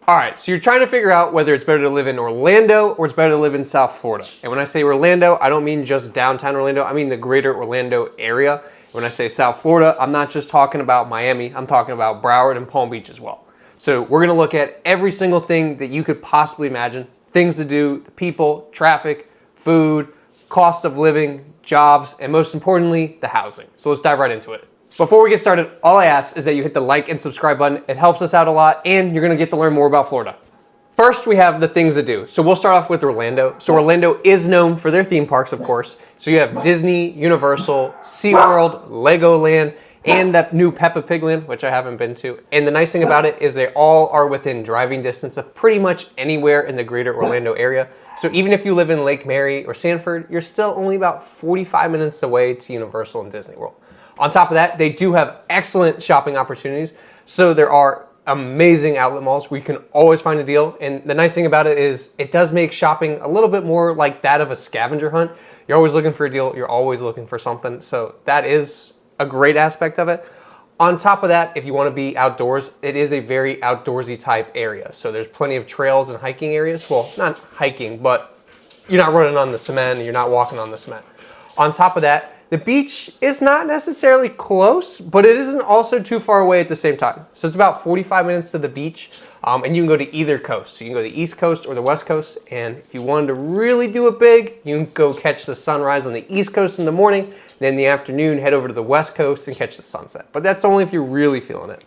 All right, so you're trying to figure out whether it's better to live in Orlando or it's better to live in South Florida. And when I say Orlando, I don't mean just downtown Orlando, I mean the greater Orlando area. When I say South Florida, I'm not just talking about Miami, I'm talking about Broward and Palm Beach as well. So we're gonna look at every single thing that you could possibly imagine, things to do, the people, traffic, food, cost of living, jobs, and most importantly, the housing. So let's dive right into it. Before we get started, all I ask is that you hit the like and subscribe button. It helps us out a lot, and you're gonna get to learn more about Florida. First, we have the things to do. So we'll start off with Orlando. So Orlando is known for their theme parks, of course. So you have Disney, Universal, SeaWorld, Legoland, and that new Peppa Pig Land, which I haven't been to. And the nice thing about it is they all are within driving distance of pretty much anywhere in the greater Orlando area. So even if you live in Lake Mary or Sanford, you're still only about 45 minutes away to Universal and Disney World. On top of that, they do have excellent shopping opportunities. So there are amazing outlet malls where you can always find a deal. And the nice thing about it is it does make shopping a little bit more like that of a scavenger hunt. You're always looking for a deal. You're always looking for something. So that is a great aspect of it. On top of that, if you want to be outdoors, it is a very outdoorsy type area. So there's plenty of trails and hiking areas. Well, not hiking, but you're not running on the cement and you're not walking on the cement. On top of that, the beach is not necessarily close, but it isn't also too far away at the same time. So it's about 45 minutes to the beach, and you can go to either coast. So you can go to the East Coast or the West Coast, and if you wanted to really do it big, you can go catch the sunrise on the East Coast in the morning, then in the afternoon, head over to the West Coast and catch the sunset. But that's only if you're really feeling it.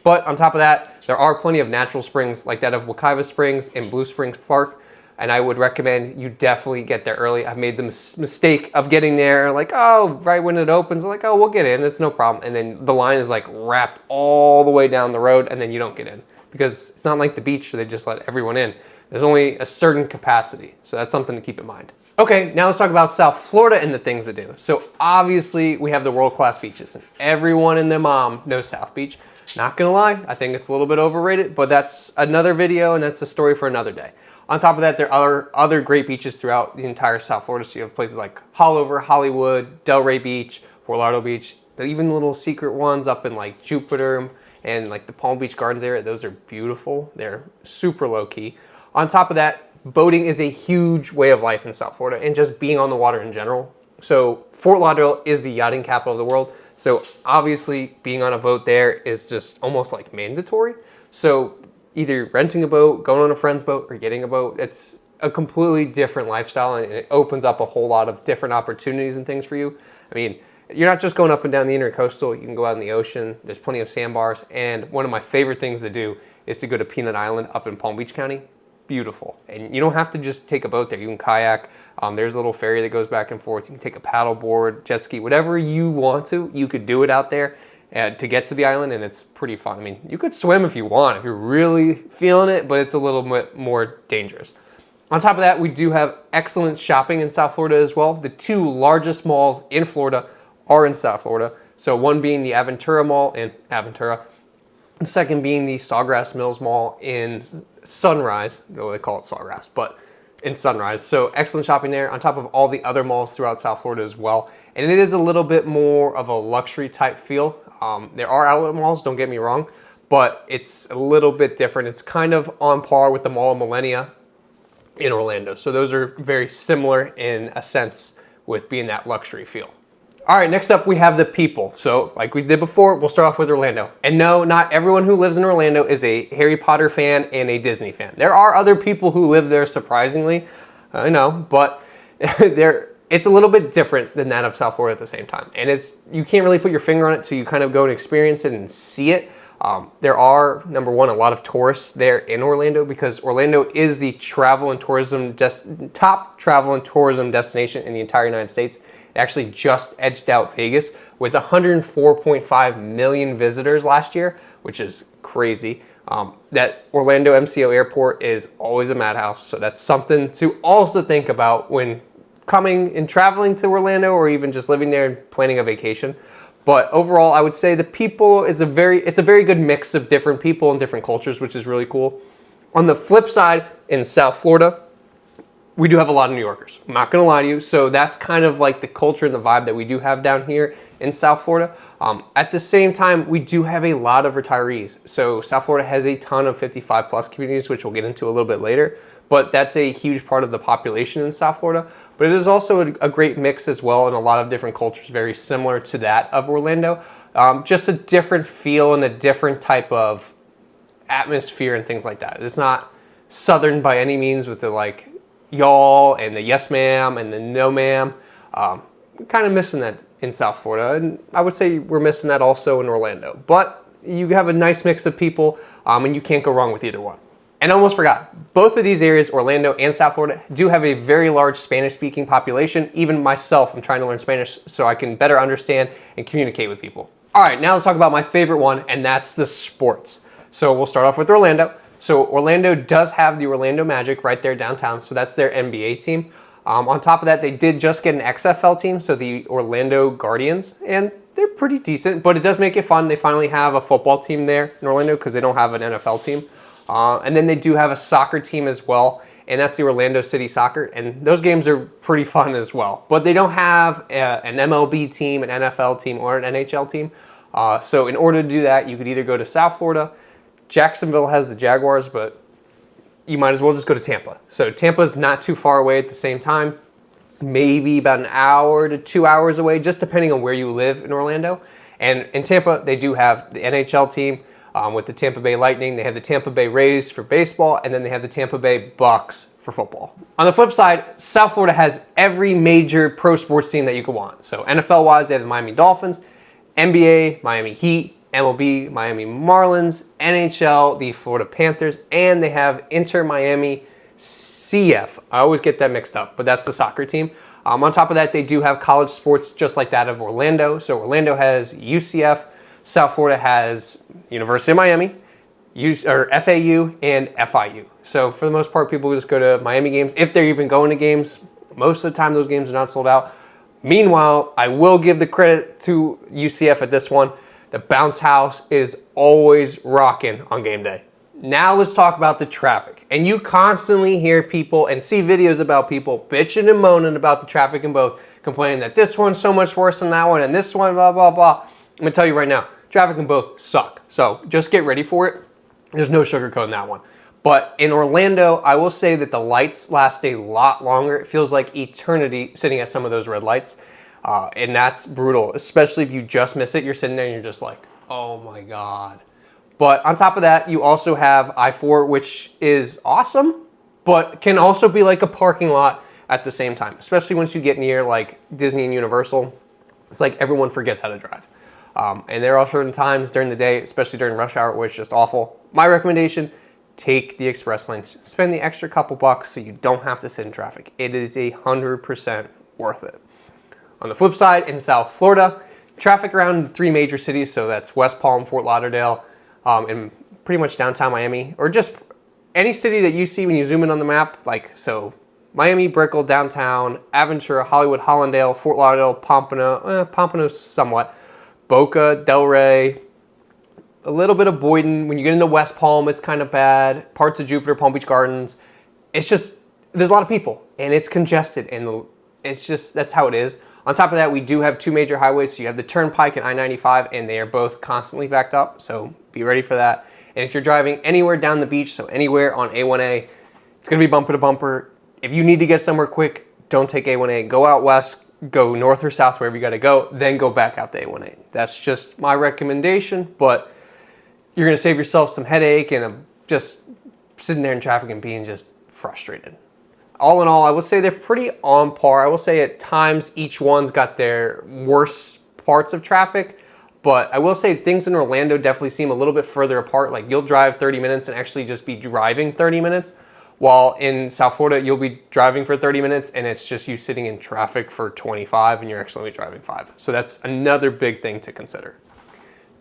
But on top of that, there are plenty of natural springs like that of Wekiva Springs and Blue Springs Park. And I would recommend you definitely get there early. I've made the mistake of getting there like, oh, right when it opens, I'm like, oh, we'll get in, it's no problem. And then the line is like wrapped all the way down the road and then you don't get in. Because it's not like the beach where they just let everyone in. There's only a certain capacity. So that's something to keep in mind. Okay, now let's talk about South Florida and the things to do. So obviously we have the world-class beaches and everyone and their mom knows South Beach. Not gonna lie, I think it's a little bit overrated, but that's another video and that's a story for another day. On top of that, there are other great beaches throughout the entire South Florida. So you have places like Hollover, Hollywood, Delray Beach, Fort Lauderdale Beach, even little secret ones up in like Jupiter and like the Palm Beach Gardens area. Those are beautiful. They're super low key. On top of that, boating is a huge way of life in South Florida and just being on the water in general. So Fort Lauderdale is the yachting capital of the world. So obviously being on a boat there is just almost like mandatory. So either renting a boat, going on a friend's boat, or getting a boat, it's a completely different lifestyle and it opens up a whole lot of different opportunities and things for you. I mean, you're not just going up and down the intercoastal, you can go out in the ocean, there's plenty of sandbars, and one of my favorite things to do is to go to Peanut Island up in Palm Beach County. Beautiful. And you don't have to just take a boat there, you can kayak, there's a little ferry that goes back and forth, you can take a paddle board, jet ski, whatever you want to, you could do it out there. To get to the island, and it's pretty fun. I mean, you could swim if you want, if you're really feeling it, but it's a little bit more dangerous. On top of that, we do have excellent shopping in South Florida as well. The two largest malls in Florida are in South Florida. So one being the Aventura Mall in Aventura, and second being the Sawgrass Mills Mall in Sunrise. No, they call it Sawgrass, but in Sunrise. So excellent shopping there on top of all the other malls throughout South Florida as well. And it is a little bit more of a luxury type feel. There are outlet malls, don't get me wrong, but it's a little bit different. It's kind of on par with the Mall of Millennia in Orlando. So those are very similar in a sense with being that luxury feel. All right, next up we have the people. So like we did before, we'll start off with Orlando. And no, not everyone who lives in Orlando is a Harry Potter fan and a Disney fan. There are other people who live there, surprisingly, I know, but it's a little bit different than that of South Florida at the same time. And you can't really put your finger on it till you kind of go and experience it and see it. There are, number one, a lot of tourists there in Orlando because Orlando is the travel and tourism top travel and tourism destination in the entire United States. It actually just edged out Vegas with 104.5 million visitors last year, which is crazy. That Orlando MCO airport is always a madhouse. So that's something to also think about when coming and traveling to Orlando or even just living there and planning a vacation. But overall, I would say the people it's a very good mix of different people and different cultures, which is really cool. On the flip side, in South Florida, we do have a lot of New Yorkers. I'm not going to lie to you. So that's kind of like the culture and the vibe that we do have down here in South Florida. At the same time, we do have a lot of retirees. So South Florida has a ton of 55 plus communities, which we'll get into a little bit later. But that's a huge part of the population in South Florida. But it is also a great mix as well, and a lot of different cultures, very similar to that of Orlando. Just a different feel and a different type of atmosphere and things like that. It's not Southern by any means with the like y'all and the yes ma'am and the no ma'am. Kind of missing that in South Florida, and I would say we're missing that also in Orlando. But you have a nice mix of people, and you can't go wrong with either one. And I almost forgot, both of these areas, Orlando and South Florida, do have a very large Spanish-speaking population. Even myself, I'm trying to learn Spanish so I can better understand and communicate with people. All right, now let's talk about my favorite one, and that's the sports. So we'll start off with Orlando. So Orlando does have the Orlando Magic right there downtown, so that's their NBA team. On top of that, they did just get an XFL team, so the Orlando Guardians, and they're pretty decent, but it does make it fun. They finally have a football team there in Orlando because they don't have an NFL team. And then they do have a soccer team as well, and that's the Orlando City Soccer, and those games are pretty fun as well. But they don't have an MLB team, an NFL team, or an NHL team. So in order to do that, you could either go to South Florida. Jacksonville has the Jaguars, but you might as well just go to Tampa. So Tampa's not too far away at the same time, maybe about an hour to 2 hours away, just depending on where you live in Orlando. And in Tampa, they do have the NHL team. With the Tampa Bay Lightning, they have the Tampa Bay Rays for baseball, and then they have the Tampa Bay Bucks for football. On the flip side, South Florida has every major pro sports team that you could want. So NFL-wise, they have the Miami Dolphins, NBA, Miami Heat, MLB, Miami Marlins, NHL, the Florida Panthers, and they have Inter Miami CF. I always get that mixed up, but that's the soccer team. On top of that, they do have college sports just like that of Orlando. So Orlando has UCF, South Florida has University of Miami, FAU, and FIU. So for the most part, people just go to Miami games if they're even going to games. Most of the time, those games are not sold out. Meanwhile, I will give the credit to UCF at this one. The bounce house is always rocking on game day. Now let's talk about the traffic. And you constantly hear people and see videos about people bitching and moaning about the traffic in both, complaining that this one's so much worse than that one and this one, blah, blah, blah. I'm going to tell you right now, traffic in both suck. So just get ready for it. There's no sugarcoating that one. But in Orlando, I will say that the lights last a lot longer. It feels like eternity sitting at some of those red lights. And that's brutal, especially if you just miss it. You're sitting there and you're just like, oh my God. But on top of that, you also have I-4, which is awesome, but can also be like a parking lot at the same time, especially once you get near like Disney and Universal. It's like everyone forgets how to drive. And there are certain times during the day, especially during rush hour, where it's just awful. My recommendation, take the express lanes. Spend the extra couple bucks so you don't have to sit in traffic. It is 100% worth it. On the flip side, in South Florida, traffic around 3 major cities, so that's West Palm, Fort Lauderdale, and pretty much downtown Miami, or just any city that you see when you zoom in on the map, like so Miami, Brickell, downtown, Aventura, Hollywood, Hollandale, Fort Lauderdale, Pompano somewhat, Boca, Delray, a little bit of Boynton. When you get into West Palm, it's kind of bad. Parts of Jupiter, Palm Beach Gardens. It's just, there's a lot of people, and it's congested, and it's just, that's how it is. On top of that, we do have 2 major highways. So you have the Turnpike and I-95, and they are both constantly backed up, so be ready for that. And if you're driving anywhere down the beach, so anywhere on A1A, it's going to be bumper to bumper. If you need to get somewhere quick, don't take A1A. Go out west, go north or south, wherever you got to go, then go back out to A1A. That's just my recommendation, but you're going to save yourself some headache and just sitting there in traffic and being just frustrated. All in all, I would say they're pretty on par. I will say at times each one's got their worst parts of traffic, but I will say things in Orlando definitely seem a little bit further apart. Like you'll drive 30 minutes and actually just be driving 30 minutes, while in South Florida, you'll be driving for 30 minutes and it's just you sitting in traffic for 25 and you're actually only driving 5. So that's another big thing to consider.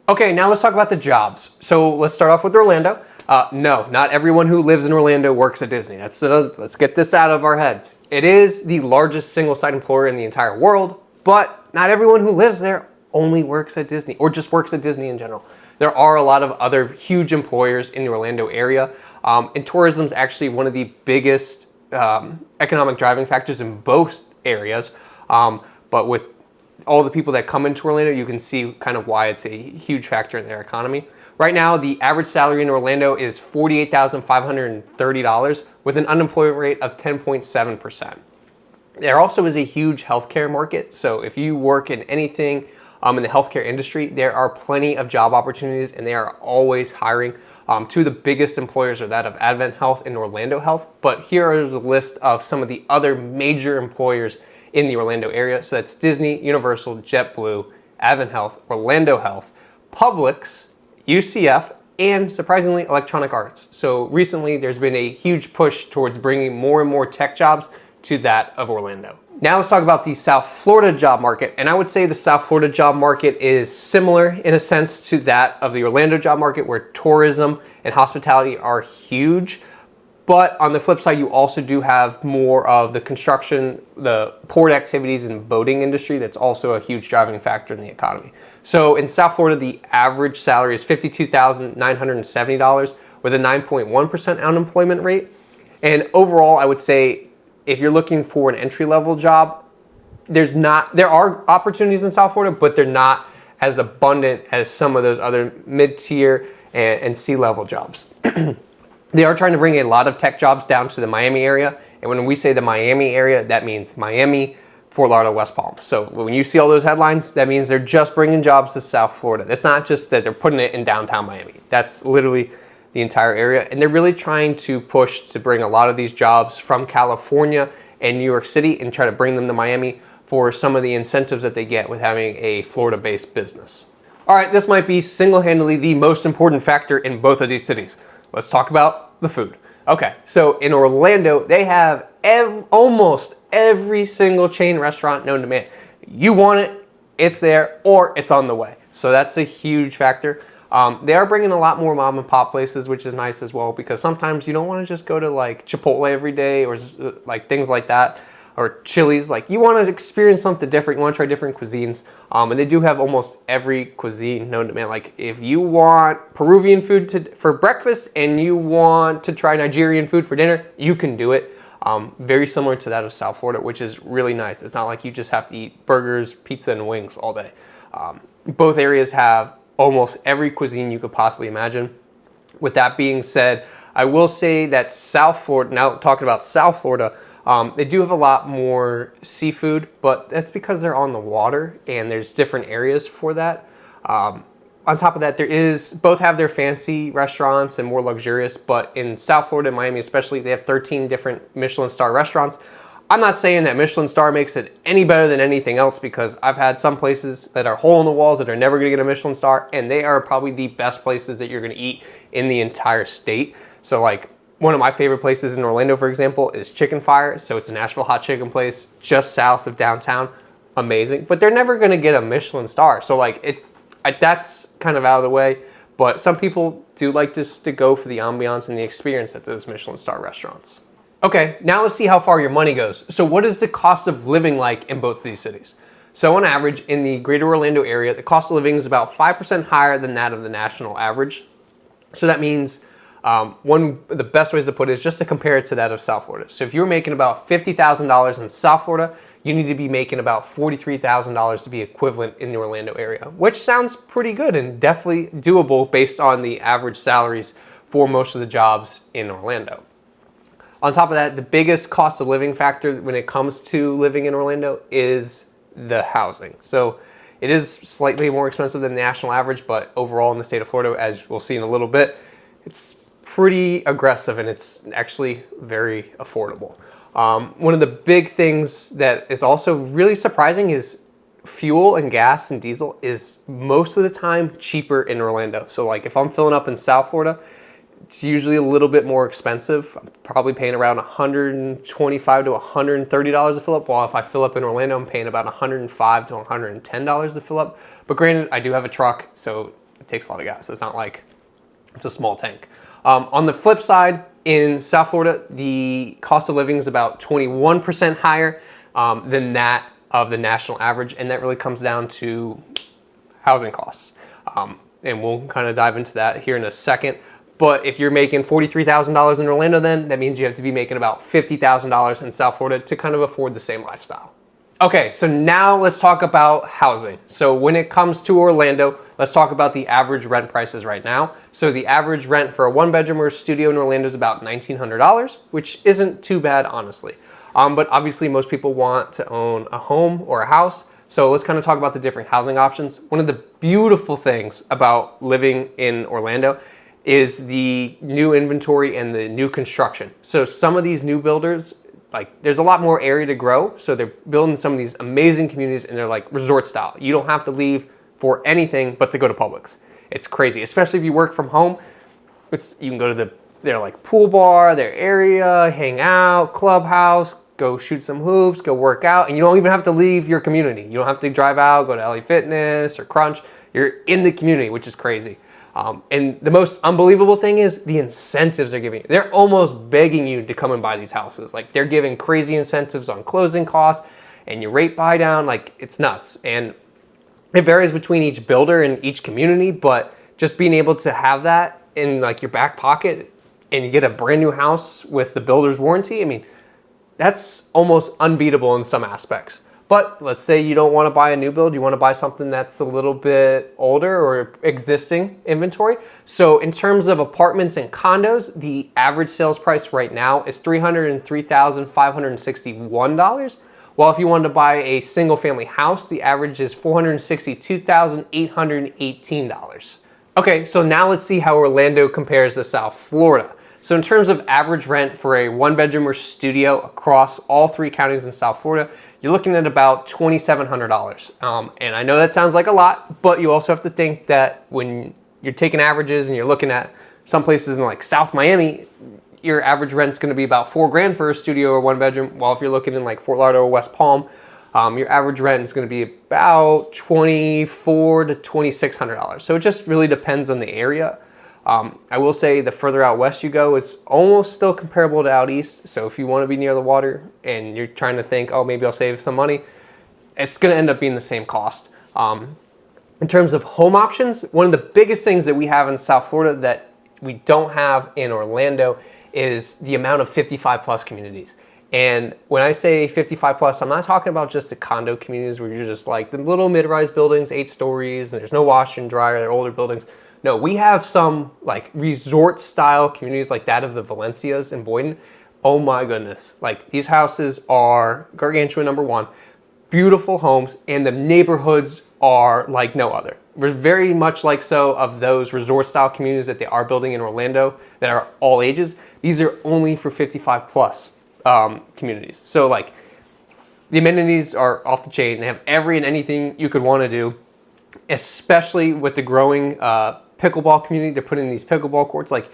Okay, now let's talk about the jobs. So let's start off with Orlando. No, not everyone who lives in Orlando works at Disney. Let's get this out of our heads. It is the largest single-site employer in the entire world, but not everyone who lives there only works at Disney or just works at Disney in general. There are a lot of other huge employers in the Orlando area, and tourism is actually one of the biggest economic driving factors in both areas. But with all the people that come into Orlando, you can see kind of why it's a huge factor in their economy. Right now, the average salary in Orlando is $48,530 with an unemployment rate of 10.7%. There also is a huge healthcare market. So if you work in anything in the healthcare industry, there are plenty of job opportunities and they are always hiring. Two of the biggest employers are that of Advent Health and Orlando Health. But here is a list of some of the other major employers in the Orlando area. So that's Disney, Universal, JetBlue, Advent Health, Orlando Health, Publix, UCF, and surprisingly, Electronic Arts. So recently, there's been a huge push towards bringing more and more tech jobs to that of Orlando. Now let's talk about the South Florida job market. And I would say the South Florida job market is similar in a sense to that of the Orlando job market, where tourism and hospitality are huge. But on the flip side, you also do have more of the construction, the port activities and boating industry. That's also a huge driving factor in the economy. So in South Florida, the average salary is $52,970 with a 9.1% unemployment rate. And overall, I would say if you're looking for an entry-level job, there are opportunities in South Florida, but they're not as abundant as some of those other mid-tier and C-level jobs. They are trying to bring a lot of tech jobs down to the Miami area. And when we say the Miami area, that means Miami, Fort Lauderdale, West Palm. So when you see all those headlines, that means they're just bringing jobs to South Florida. That's not just that they're putting it in downtown Miami. That's literally the entire area. And they're really trying to push to bring a lot of these jobs from California and New York City and try to bring them to Miami for some of the incentives that they get with having a Florida-based business. All right, this might be single-handedly the most important factor in both of these cities. Let's talk about the food. Okay, so in Orlando, they have almost every single chain restaurant known to man. You want it, it's there, or it's on the way. So that's a huge factor. They are bringing a lot more mom and pop places, which is nice as well, because sometimes you don't want to just go to like Chipotle every day or like things like that, or Chili's. Like you want to experience something different. You want to try different cuisines. And they do have almost every cuisine known to man. Like if you want Peruvian food for breakfast and you want to try Nigerian food for dinner, you can do it. Very similar to that of South Florida, which is really nice. It's not like you just have to eat burgers, pizza, and wings all day. Both areas have almost every cuisine you could possibly imagine. With that being said, I will say that South Florida, now talking about South Florida, they do have a lot more seafood, but that's because they're on the water and there's different areas for that. On top of that, both have their fancy restaurants and more luxurious, but in South Florida and Miami especially, they have 13 different Michelin star restaurants. I'm not saying that Michelin star makes it any better than anything else, because I've had some places that are hole in the walls that are never gonna get a Michelin star, and they are probably the best places that you're gonna eat in the entire state. So like one of my favorite places in Orlando, for example, is Chicken Fire. So it's a Nashville hot chicken place just south of downtown. Amazing, but they're never gonna get a Michelin star. So like that's kind of out of the way, but some people do like just to go for the ambiance and the experience at those Michelin star restaurants. Okay, now let's see how far your money goes. So what is the cost of living like in both of these cities? So on average, in the greater Orlando area, the cost of living is about 5% higher than that of the national average. So that means one of the best ways to put it is just to compare it to that of South Florida. So if you're making about $50,000 in South Florida, you need to be making about $43,000 to be equivalent in the Orlando area, which sounds pretty good and definitely doable based on the average salaries for most of the jobs in Orlando. On top of that, the biggest cost of living factor when it comes to living in Orlando is the housing. So it is slightly more expensive than the national average, but overall in the state of Florida, as we'll see in a little bit, it's pretty aggressive and it's actually very affordable. One of the big things that is also really surprising is fuel and gas and diesel is most of the time cheaper in Orlando. So like if I'm filling up in South Florida, it's usually a little bit more expensive. I'm probably paying around $125 to $130 to fill up, while if I fill up in Orlando, I'm paying about $105 to $110 to fill up. But granted, I do have a truck, so it takes a lot of gas. It's not like it's a small tank. On the flip side, in South Florida, the cost of living is about 21% higher than that of the national average, and that really comes down to housing costs. And we'll kind of dive into that here in a second. But if you're making $43,000 in Orlando, then that means you have to be making about $50,000 in South Florida to kind of afford the same lifestyle. Okay, so now let's talk about housing. So when it comes to Orlando, let's talk about the average rent prices right now. So the average rent for a one bedroom or studio in Orlando is about $1,900, which isn't too bad, honestly. But obviously most people want to own a home or a house. So let's kind of talk about the different housing options. One of the beautiful things about living in Orlando is the new inventory and the new construction. So some of these new builders, like there's a lot more area to grow. So they're building some of these amazing communities and they're like resort style. You don't have to leave for anything but to go to Publix. It's crazy, especially if you work from home. You can go to their like pool bar, their area, hang out, clubhouse, go shoot some hoops, go work out, and you don't even have to leave your community. You don't have to drive out, go to LA Fitness or Crunch. You're in the community, which is crazy. And the most unbelievable thing is the incentives they're giving you. They're almost begging you to come and buy these houses. Like they're giving crazy incentives on closing costs and your rate buy down. Like it's nuts. And it varies between each builder and each community, but just being able to have that in like your back pocket and you get a brand new house with the builder's warranty, I mean, that's almost unbeatable in some aspects. But let's say you don't want to buy a new build, you want to buy something that's a little bit older or existing inventory. So in terms of apartments and condos, the average sales price right now is $303,561. While if you wanted to buy a single family house, the average is $462,818. Okay, so now let's see how Orlando compares to South Florida. So in terms of average rent for a one bedroom or studio across all three counties in South Florida, you're looking at about $2,700. And I know that sounds like a lot, but you also have to think that when you're taking averages and you're looking at some places in like South Miami, your average rent's gonna be about $4,000 for a studio or one bedroom, while if you're looking in like Fort Lauderdale or West Palm, your average rent is gonna be about $2,400 to $2,600. So it just really depends on the area. I will say the further out west you go, it's almost still comparable to out east. So if you want to be near the water and you're trying to think, oh, maybe I'll save some money, it's going to end up being the same cost. In terms of home options, one of the biggest things that we have in South Florida that we don't have in Orlando is the amount of 55 plus communities. And when I say 55 plus, I'm not talking about just the condo communities where you're just like the little mid-rise buildings, 8 stories, and there's no washer and dryer, they're older buildings. No, we have some like resort style communities like that of the Valencias in Boynton. Oh my goodness. Like these houses are gargantuan, number one, beautiful homes, and the neighborhoods are like no other. We're very much like so of those resort style communities that they are building in Orlando that are all ages. These are only for 55 plus communities. So like the amenities are off the chain. They have every and anything you could want to do, especially with the growing pickleball community. They're putting these pickleball courts. Like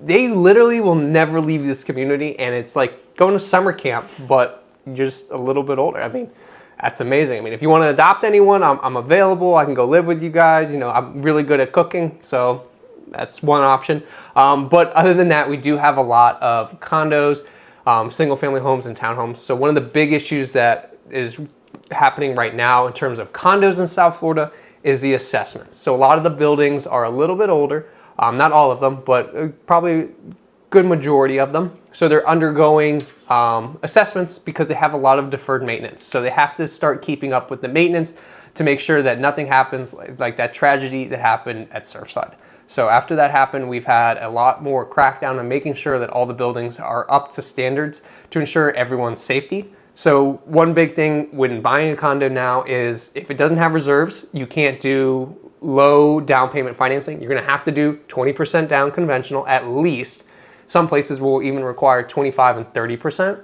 they literally will never leave this community, and it's like going to summer camp, but just a little bit older. I mean, that's amazing. I mean, if you want to adopt anyone, I'm available. I can go live with you guys. You know, I'm really good at cooking, so that's one option. But other than that, we do have a lot of condos, single family homes and townhomes. So one of the big issues that is happening right now in terms of condos in South Florida is the assessments. So a lot of the buildings are a little bit older, not all of them, but probably a good majority of them. So they're undergoing assessments because they have a lot of deferred maintenance. So they have to start keeping up with the maintenance to make sure that nothing happens like that tragedy that happened at Surfside. So after that happened, we've had a lot more crackdown on making sure that all the buildings are up to standards to ensure everyone's safety. So one big thing when buying a condo now is if it doesn't have reserves, you can't do low down payment financing. You're gonna have to do 20% down conventional at least. Some places will even require 25 and 30%.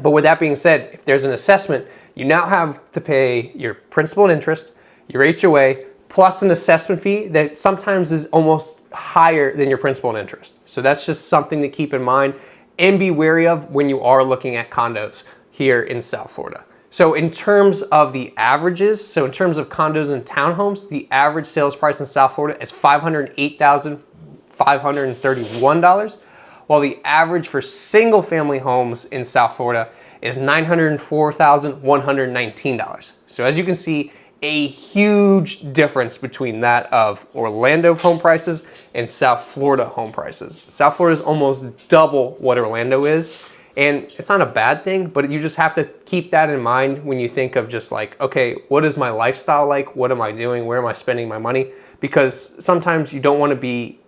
But with that being said, if there's an assessment, you now have to pay your principal and interest, your HOA, plus an assessment fee that sometimes is almost higher than your principal and interest. So that's just something to keep in mind and be wary of when you are looking at condos here in South Florida. So in terms of the averages, so in terms of condos and townhomes, the average sales price in South Florida is $508,531, while the average for single family homes in South Florida is $904,119. So as you can see, a huge difference between that of Orlando home prices and South Florida home prices. South Florida is almost double what Orlando is. And it's not a bad thing, but you just have to keep that in mind when you think of just like, okay, what is my lifestyle like? What am I doing? Where am I spending my money? Because sometimes you don't want to be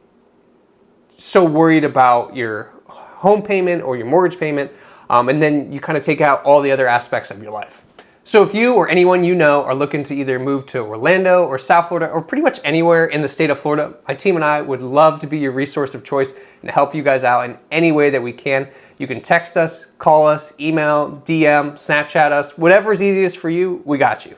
so worried about your home payment or your mortgage payment, and then you kind of take out all the other aspects of your life. So if you or anyone you know are looking to either move to Orlando or South Florida or pretty much anywhere in the state of Florida, my team and I would love to be your resource of choice and help you guys out in any way that we can. You can text us, call us, email, DM, Snapchat us, whatever is easiest for you, we got you.